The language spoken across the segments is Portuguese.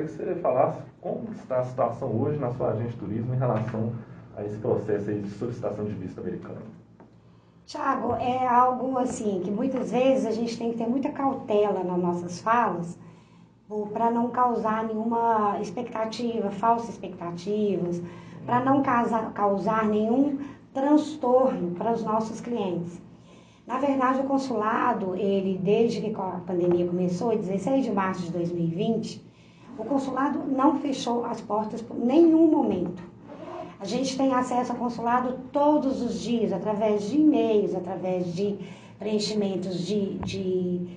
gostaria que você falasse como está a situação hoje na sua agência de turismo em relação a esse processo aí de solicitação de visto americano. Tiago, é algo assim que muitas vezes a gente tem que ter muita cautela nas nossas falas para não causar nenhuma expectativa, falsas expectativas, para não causar nenhum transtorno para os nossos clientes. Na verdade, o consulado, ele desde que a pandemia começou, em 16 de março de 2020, o consulado não fechou as portas por nenhum momento. A gente tem acesso ao consulado todos os dias, através de e-mails, através de preenchimentos de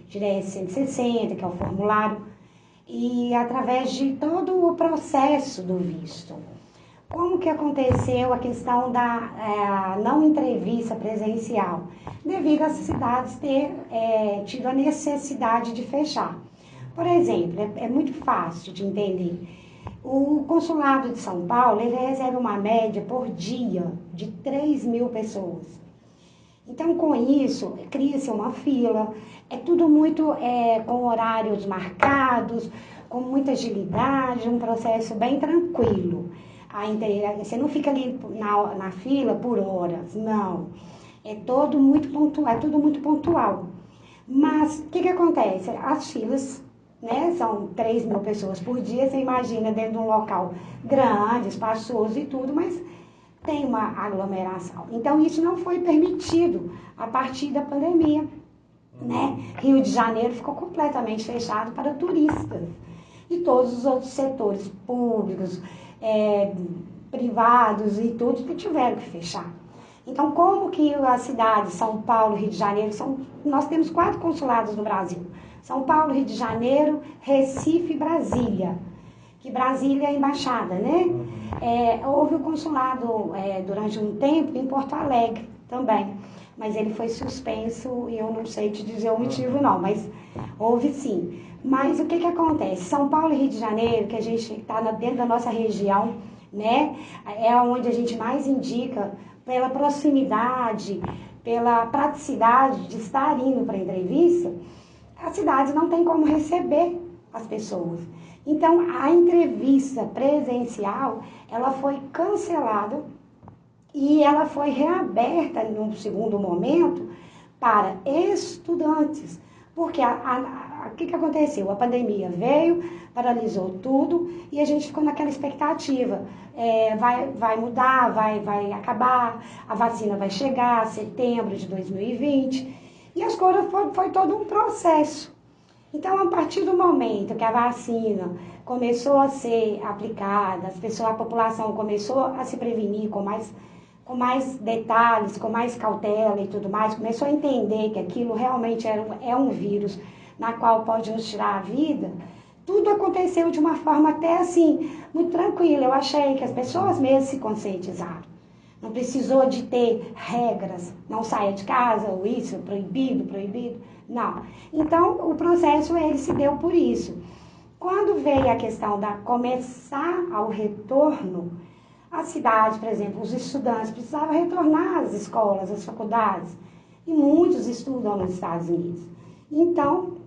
DS-160, que é o formulário, e através de todo o processo do visto. Como que aconteceu a questão da não entrevista presencial? Devido às cidades ter tido a necessidade de fechar. Por exemplo, é muito fácil de entender. O consulado de São Paulo, ele recebe uma média por dia de 3.000 pessoas. Então, com isso, cria-se uma fila, é tudo muito com horários marcados, com muita agilidade, um processo bem tranquilo. Você não fica ali na fila por horas, não. É tudo muito pontual. Mas, o que acontece? As filas, né, são 3.000 pessoas por dia, você imagina dentro de um local grande, espaçoso e tudo, mas tem uma aglomeração. Então, isso não foi permitido a partir da pandemia, né? Rio de Janeiro ficou completamente fechado para turistas e todos os outros setores públicos, privados e tudo que tiveram que fechar. Então, como que as cidades, São Paulo, Rio de Janeiro, nós temos 4 consulados no Brasil. São Paulo, Rio de Janeiro, Recife e Brasília. Que Brasília é a embaixada, né? Houve o consulado durante um tempo em Porto Alegre também, mas ele foi suspenso e eu não sei te dizer o motivo não, mas houve sim. Mas o que acontece? São Paulo e Rio de Janeiro, que a gente está dentro da nossa região, né? É onde a gente mais indica pela proximidade, pela praticidade de estar indo para a entrevista, as cidades não tem como receber as pessoas. Então, a entrevista presencial, ela foi cancelada e ela foi reaberta num segundo momento para estudantes. Porque o que aconteceu? A pandemia veio, paralisou tudo e a gente ficou naquela expectativa. Vai mudar, vai acabar, a vacina vai chegar, setembro de 2020. E as coisas foi todo um processo. Então, a partir do momento que a vacina começou a ser aplicada, a população começou a se prevenir com mais detalhes, com mais cautela e tudo mais, começou a entender que aquilo realmente é um vírus na qual pode nos tirar a vida, tudo aconteceu de uma forma até assim, muito tranquila. Eu achei que as pessoas mesmo se conscientizaram. Não precisou de ter regras, não saia de casa, ou isso, proibido, não. Então, o processo, ele se deu por isso. Quando veio a questão da começar ao retorno, a cidade, por exemplo, os estudantes precisavam retornar às escolas, às faculdades, e muitos estudam nos Estados Unidos. Então,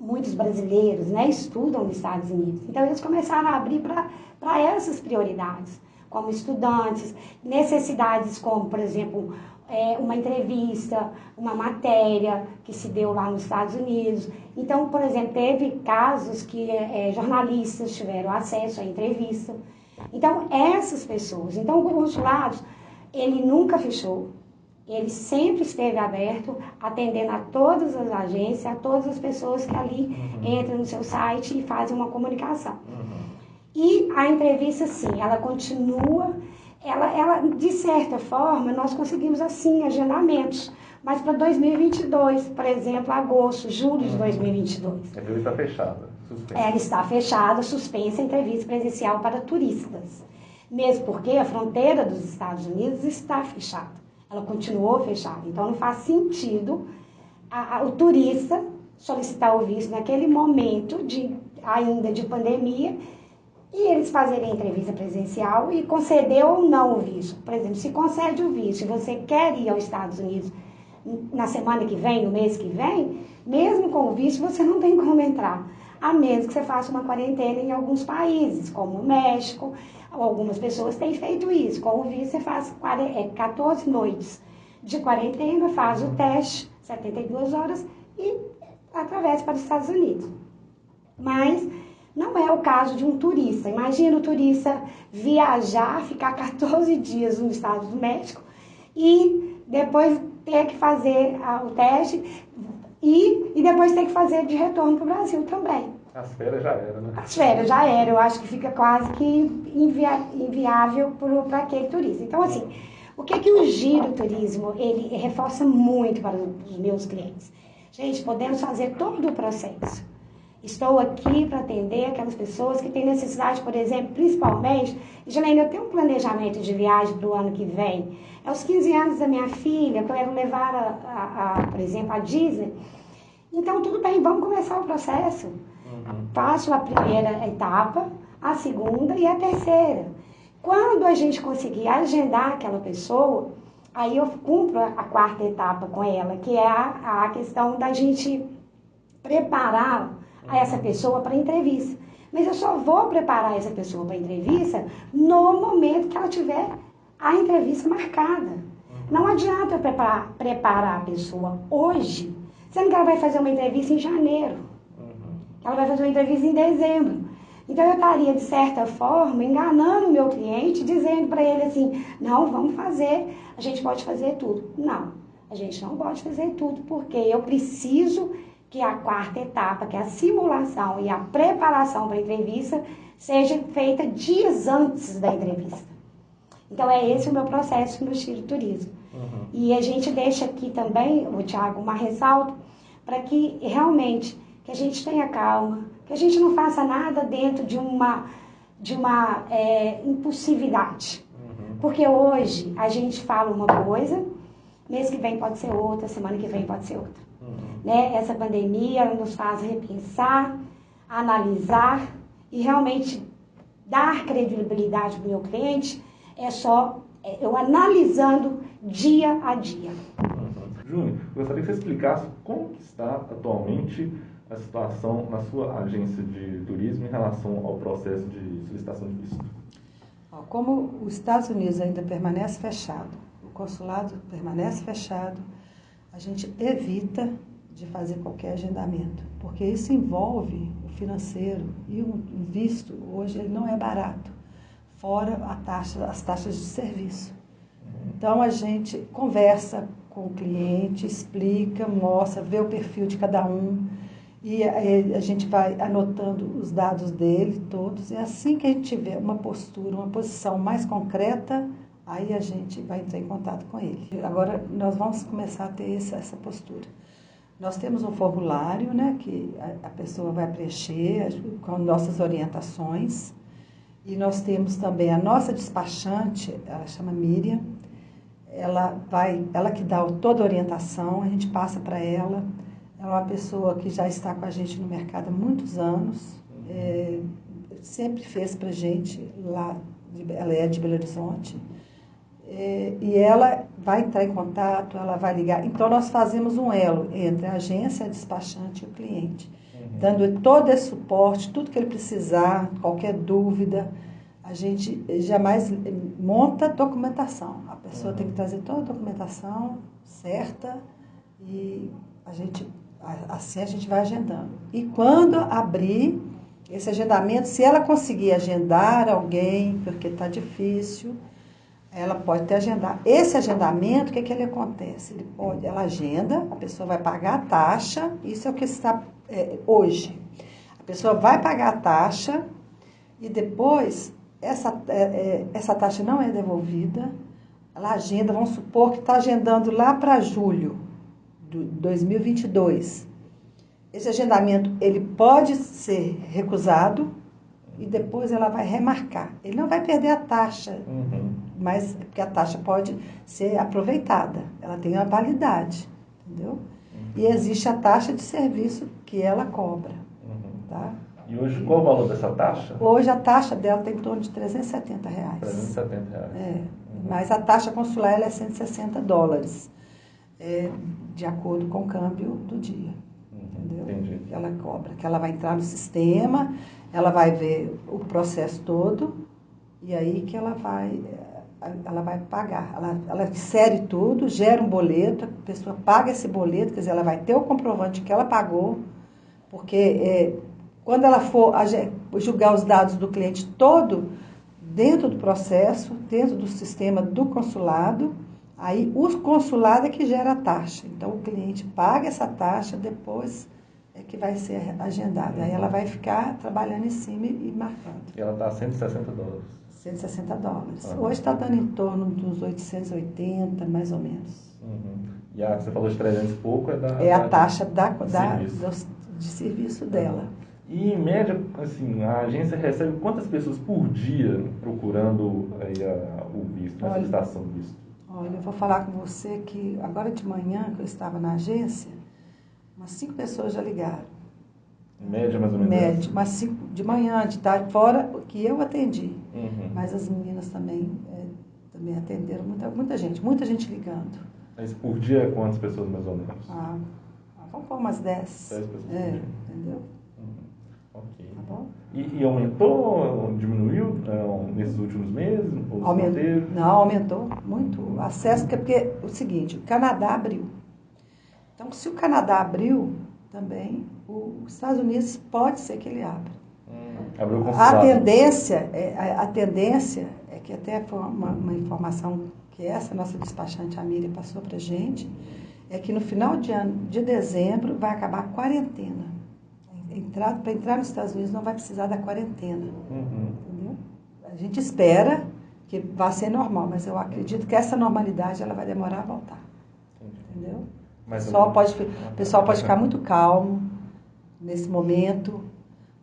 muitos brasileiros, né, estudam nos Estados Unidos. Então, eles começaram a abrir para essas prioridades, como estudantes, necessidades como, por exemplo, uma entrevista, uma matéria que se deu lá nos Estados Unidos. Então, por exemplo, teve casos que jornalistas tiveram acesso à entrevista. Então, essas pessoas, então o consulado, ele nunca fechou, ele sempre esteve aberto, atendendo a todas as agências, a todas as pessoas que ali entram no seu site e fazem uma comunicação. E a entrevista, sim, ela continua, ela de certa forma, nós conseguimos, assim, agendamentos. Mas para 2022, por exemplo, agosto, julho de 2022. A entrevista está fechada, suspensa. Ela está fechada, suspensa a entrevista presencial para turistas. Mesmo porque a fronteira dos Estados Unidos está fechada. Ela continuou fechada. Então, não faz sentido o turista solicitar o visto naquele momento ainda de pandemia e eles fazerem a entrevista presencial e conceder ou não o visto. Por exemplo, se concede o visto e você quer ir aos Estados Unidos na semana que vem, no mês que vem, mesmo com o visto, você não tem como entrar. a menos que você faça uma quarentena em alguns países, como o México. Algumas pessoas têm feito isso. Com o visto, você faz 14 noites de quarentena, faz o teste, 72 horas, e atravessa para os Estados Unidos. Mas não é o caso de um turista. Imagina o turista viajar, ficar 14 dias no estado do México e depois ter que fazer o teste e depois ter que fazer de retorno para o Brasil também. As férias já eram, né? As férias já eram, eu acho que fica quase que inviável para aquele turista. Então, assim, o que o giroturismo, ele reforça muito para os meus clientes? Gente, podemos fazer todo o processo. Estou aqui para atender aquelas pessoas que têm necessidade, por exemplo, principalmente, Janaína, eu tenho um planejamento de viagem para o ano que vem. É os 15 anos da minha filha, que eu quero levar, por exemplo, a Disney. Então, tudo bem, vamos começar o processo. Faço a primeira etapa, a segunda e a terceira. Quando a gente conseguir agendar aquela pessoa, aí eu cumpro a quarta etapa com ela, que é a questão da gente preparar essa pessoa para a entrevista. Mas eu só vou preparar essa pessoa para a entrevista no momento que ela tiver a entrevista marcada. Não adianta eu preparar a pessoa hoje, sendo que ela vai fazer uma entrevista em janeiro. Ela vai fazer uma entrevista em dezembro. Então, eu estaria, de certa forma, enganando o meu cliente, dizendo para ele assim, não, vamos fazer, a gente pode fazer tudo. Não, a gente não pode fazer tudo, porque eu preciso que a quarta etapa, que é a simulação e a preparação para a entrevista, seja feita dias antes da entrevista. Então, é esse o meu processo no giroturismo. E a gente deixa aqui também, Thiago, uma ressalva, para que realmente que a gente tenha calma, que a gente não faça nada dentro de uma impulsividade. Porque hoje a gente fala uma coisa, mês que vem pode ser outra, semana que vem pode ser outra. Né? Essa pandemia nos faz repensar, analisar e realmente dar credibilidade para o meu cliente é só eu analisando dia a dia. Júnior, gostaria que você explicasse como está atualmente a situação na sua agência de turismo em relação ao processo de solicitação de visto. Como os Estados Unidos ainda permanece fechado, o consulado permanece fechado, a gente evita de fazer qualquer agendamento, porque isso envolve o financeiro e o visto, hoje ele não é barato, fora as taxas de serviço. Então a gente conversa com o cliente, explica, mostra, vê o perfil de cada um, e a gente vai anotando os dados dele todos, e assim que a gente tiver uma postura, uma posição mais concreta, aí a gente vai entrar em contato com ele. Agora nós vamos começar a ter essa postura. Nós temos um formulário, né, que a pessoa vai preencher com nossas orientações, e nós temos também a nossa despachante, ela chama Miriam, ela que dá toda a orientação, a gente passa para ela. É uma pessoa que já está com a gente no mercado há muitos anos, sempre fez para a gente lá, ela é de Belo Horizonte, e ela vai entrar em contato, ela vai ligar. Então, nós fazemos um elo entre a agência, a despachante e o cliente, dando todo esse suporte, tudo que ele precisar, qualquer dúvida. A gente jamais monta documentação. A pessoa tem que trazer toda a documentação certa e assim a gente vai agendando. E quando abrir esse agendamento, se ela conseguir agendar alguém, porque está difícil, ela pode ter agendado. Esse agendamento, o que ele acontece? Ela agenda, a pessoa vai pagar a taxa, isso é o que está hoje. A pessoa vai pagar a taxa e depois essa taxa não é devolvida, ela agenda, vamos supor que está agendando lá para julho de 2022. Esse agendamento, ele pode ser recusado e depois ela vai remarcar. Ele não vai perder a taxa, mas porque a taxa pode ser aproveitada, ela tem uma validade, entendeu? E existe a taxa de serviço que ela cobra, tá? E hoje, qual o valor dessa taxa? Hoje a taxa dela tem em torno de R$370. R$370. Mas a taxa consular ela é $160, de acordo com o câmbio do dia. entendeu? Entendi. Que ela cobra, que ela vai entrar no sistema, ela vai ver o processo todo e aí que ela vai pagar. Ela insere tudo, gera um boleto, a pessoa paga esse boleto, quer dizer, ela vai ter o comprovante que ela pagou, porque quando ela for julgar os dados do cliente todo, dentro do processo, dentro do sistema do consulado, aí o consulado é que gera a taxa. Então, o cliente paga essa taxa, depois é que vai ser agendada. Aí ela vai ficar trabalhando em cima e marcando. E ela está a $160. $160. Uhum. Hoje está dando em torno dos 880, mais ou menos. Uhum. E a que você falou de 300 e pouco É a taxa serviço. de serviço dela. E, em média, assim, a agência recebe quantas pessoas por dia procurando aí, o visto, a solicitação do visto? Olha, eu vou falar com você que agora de manhã, que eu estava na agência, umas 5 pessoas já ligaram. Em média, mais ou menos? Média, umas 5 de manhã, de tarde, fora o que eu atendi. Uhum. Mas as meninas também atenderam muita gente ligando. Mas por dia, quantas pessoas mais ou menos? Vamos pôr umas 10. 10 pessoas por dia. Entendeu? Ok. Tá bom? E aumentou, diminuiu nesses últimos meses? Ou manteve? Não, aumentou muito o acesso, porque é o seguinte, o Canadá abriu. Então, se o Canadá abriu, também os Estados Unidos pode ser que ele abra. Abriu o consulado. A tendência é que até foi uma informação que essa nossa despachante, a Miriam, passou para a gente, é que no final de dezembro vai acabar a quarentena. Para entrar nos Estados Unidos não vai precisar da quarentena. Entendeu? A gente espera que vá ser normal, mas eu acredito que essa normalidade ela vai demorar a voltar. Entendeu? O pessoal pode ficar muito calmo nesse momento,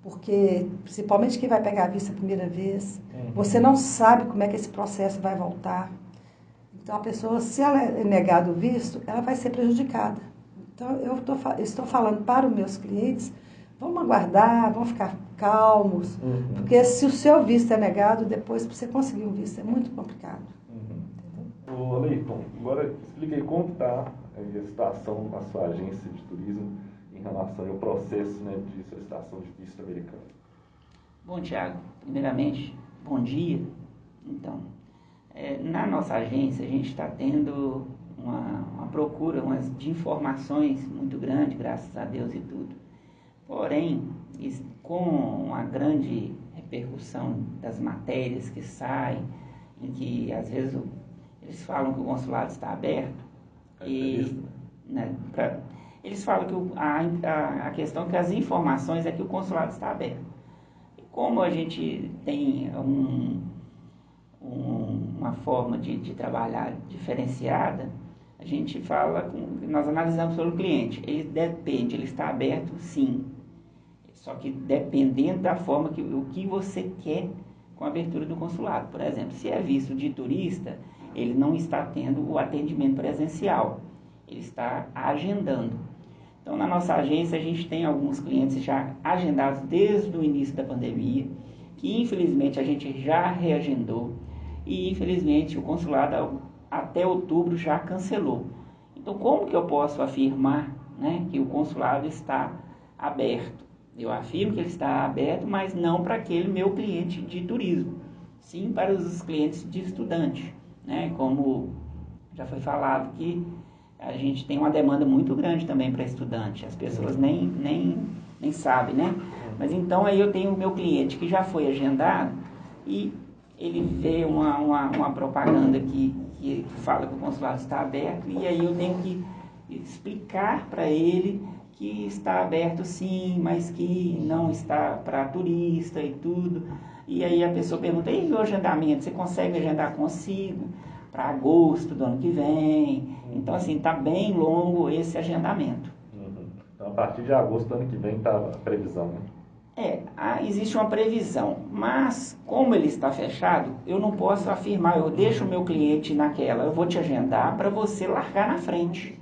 porque principalmente quem vai pegar a vista a primeira vez, você não sabe como é que esse processo vai voltar. Então a pessoa, se ela é negada o visto, ela vai ser prejudicada. Então eu estou falando para os meus clientes, vamos aguardar, vamos ficar calmos, porque se o seu visto é negado, depois para você conseguir um visto é muito complicado. Ô, Leiton, agora explique aí como está a situação na sua agência de turismo em relação ao processo, né, de solicitação de visto americano. Bom, Tiago, primeiramente, bom dia. Então, na nossa agência a gente está tendo uma procura de informações muito grande, graças a Deus e tudo. Porém, com a grande repercussão das matérias que saem, em que às vezes eles falam que o consulado está aberto, eles falam que a questão é que as informações é que o consulado está aberto. E como a gente tem uma forma de trabalhar diferenciada, a gente nós analisamos pelo cliente. Ele está aberto, sim. Só que dependendo da forma o que você quer com a abertura do consulado. Por exemplo, se é visto de turista, ele não está tendo o atendimento presencial, ele está agendando. Então, na nossa agência, a gente tem alguns clientes já agendados desde o início da pandemia, que infelizmente a gente já reagendou e infelizmente o consulado até outubro já cancelou. Então, como que eu posso afirmar, né, que o consulado está aberto? Eu afirmo que ele está aberto, mas não para aquele meu cliente de turismo, sim para os clientes de estudante, né? Como já foi falado que a gente tem uma demanda muito grande também para estudante, as pessoas nem sabem, né? Mas então aí eu tenho o meu cliente que já foi agendado e ele vê uma propaganda que fala que o consulado está aberto e aí eu tenho que explicar para ele que está aberto sim, mas que não está para turista e tudo. E aí a pessoa pergunta, e meu agendamento, você consegue agendar? Consigo, para agosto do ano que vem. Então, assim, está bem longo esse agendamento. Então, a partir de agosto do ano que vem está a previsão, né? Existe uma previsão, mas como ele está fechado, eu não posso afirmar, eu deixo o meu cliente naquela, eu vou te agendar para você largar na frente.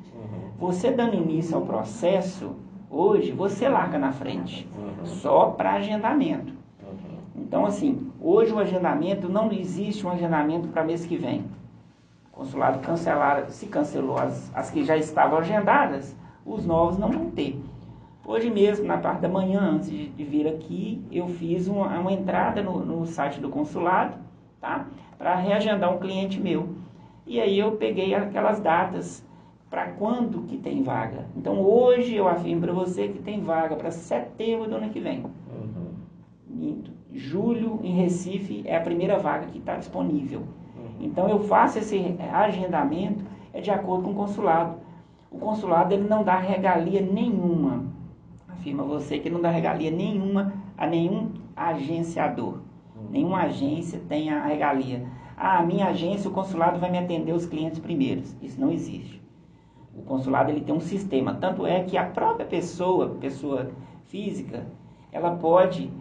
Você dando início ao processo, hoje, você larga na frente, só para agendamento. Então, assim, hoje o agendamento, não existe um agendamento para mês que vem. O consulado se cancelou as que já estavam agendadas, os novos não vão ter. Hoje mesmo, na parte da manhã, antes de vir aqui, eu fiz uma entrada no site do consulado, tá? Para reagendar um cliente meu. E aí eu peguei aquelas datas para quando que tem vaga. Então hoje eu afirmo para você que tem vaga para setembro do ano que vem. Julho, em Recife, é a primeira vaga que está disponível. Então eu faço esse agendamento de acordo com o consulado. O consulado ele não dá regalia nenhuma. Afirma você que não dá regalia nenhuma a nenhum agenciador. Nenhuma agência tem a regalia. Ah, a minha agência, o consulado vai me atender os clientes primeiros. Isso não existe. O consulado ele tem um sistema. Tanto é que a própria pessoa física, ela pode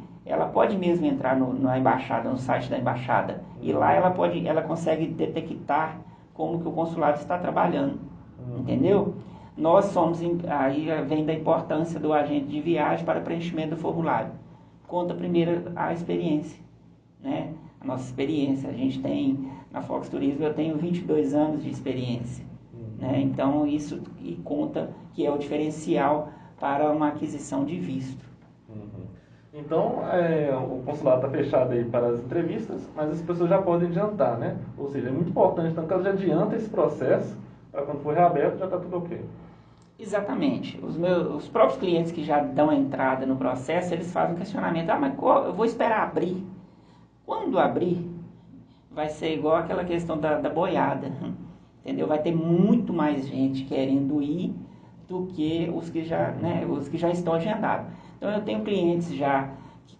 mesmo entrar na embaixada, no site da embaixada. E lá ela consegue detectar como que o consulado está trabalhando. Entendeu? Nós somos, aí vem da importância do agente de viagem para preenchimento do formulário. Conta primeiro a experiência, né? A nossa experiência. A gente tem, na Fox Turismo, eu tenho 22 anos de experiência. Né? Então, isso conta que é o diferencial para uma aquisição de visto. Então, o consulado está fechado aí para as entrevistas, mas as pessoas já podem adiantar, né? Ou seja, é muito importante, então, que elas já adiantem esse processo, para quando for reaberto já está tudo ok. Exatamente. Os próprios clientes que já dão a entrada no processo, eles fazem um questionamento. Ah, mas eu vou esperar abrir. Quando abrir, vai ser igual aquela questão da boiada. Entendeu? Vai ter muito mais gente querendo ir do que os que já estão agendados. Então, eu tenho clientes já que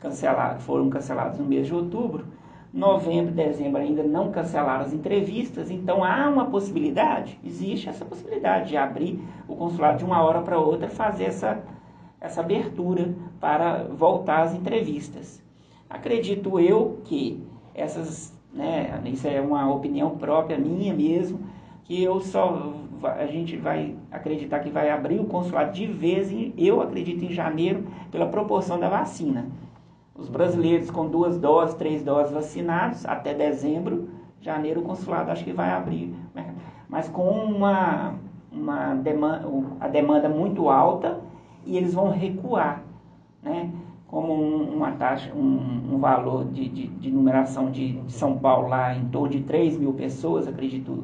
foram cancelados no mês de outubro, novembro, dezembro ainda não cancelaram as entrevistas, então há uma possibilidade, existe essa possibilidade de abrir o consulado de uma hora para outra, fazer essa abertura para voltar às entrevistas. Acredito eu que isso é uma opinião própria minha mesmo, que a gente vai acreditar que vai abrir o consulado de vez, eu acredito em janeiro, pela proporção da vacina. Os brasileiros com 2 doses, 3 doses vacinados, até dezembro, janeiro o consulado acho que vai abrir. Mas com a demanda muito alta e eles vão recuar, né? Como uma taxa, um valor de numeração de São Paulo lá em torno de 3 mil pessoas, acredito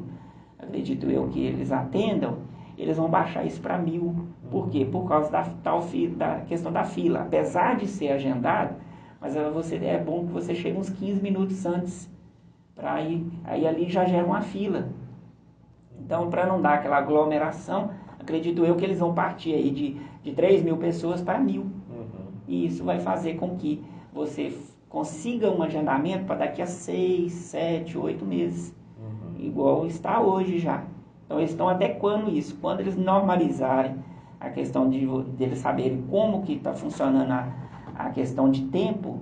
eu que eles atendam, eles vão baixar isso para 1.000. Por quê? Por causa da questão da fila. Apesar de ser agendado, mas é bom que você chegue uns 15 minutos antes, para ir, aí ali já gera uma fila. Então, para não dar aquela aglomeração, acredito eu que eles vão partir aí de 3 mil pessoas para 1.000. E isso vai fazer com que você consiga um agendamento para daqui a 6, 7, 8 meses. Igual está hoje já. Então, eles estão adequando isso. Quando eles normalizarem a questão de eles saberem como que está funcionando a questão de tempo,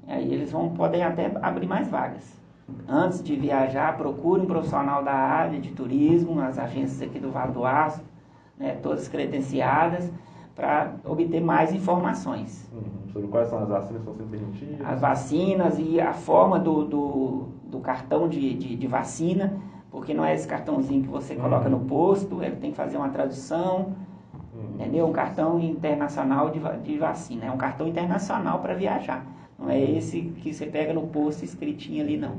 aí eles podem até abrir mais vagas. Antes de viajar, procure um profissional da área de turismo, as agências aqui do Vale do Aço, né, todas credenciadas, para obter mais informações. Sobre quais são as vacinas que estão sendo permitidas? As vacinas e a forma do cartão de vacina, porque não é esse cartãozinho que você coloca no posto, ele tem que fazer uma tradução, entendeu? Um cartão internacional de vacina, é um cartão internacional para viajar, não é esse que você pega no posto escritinho ali, não.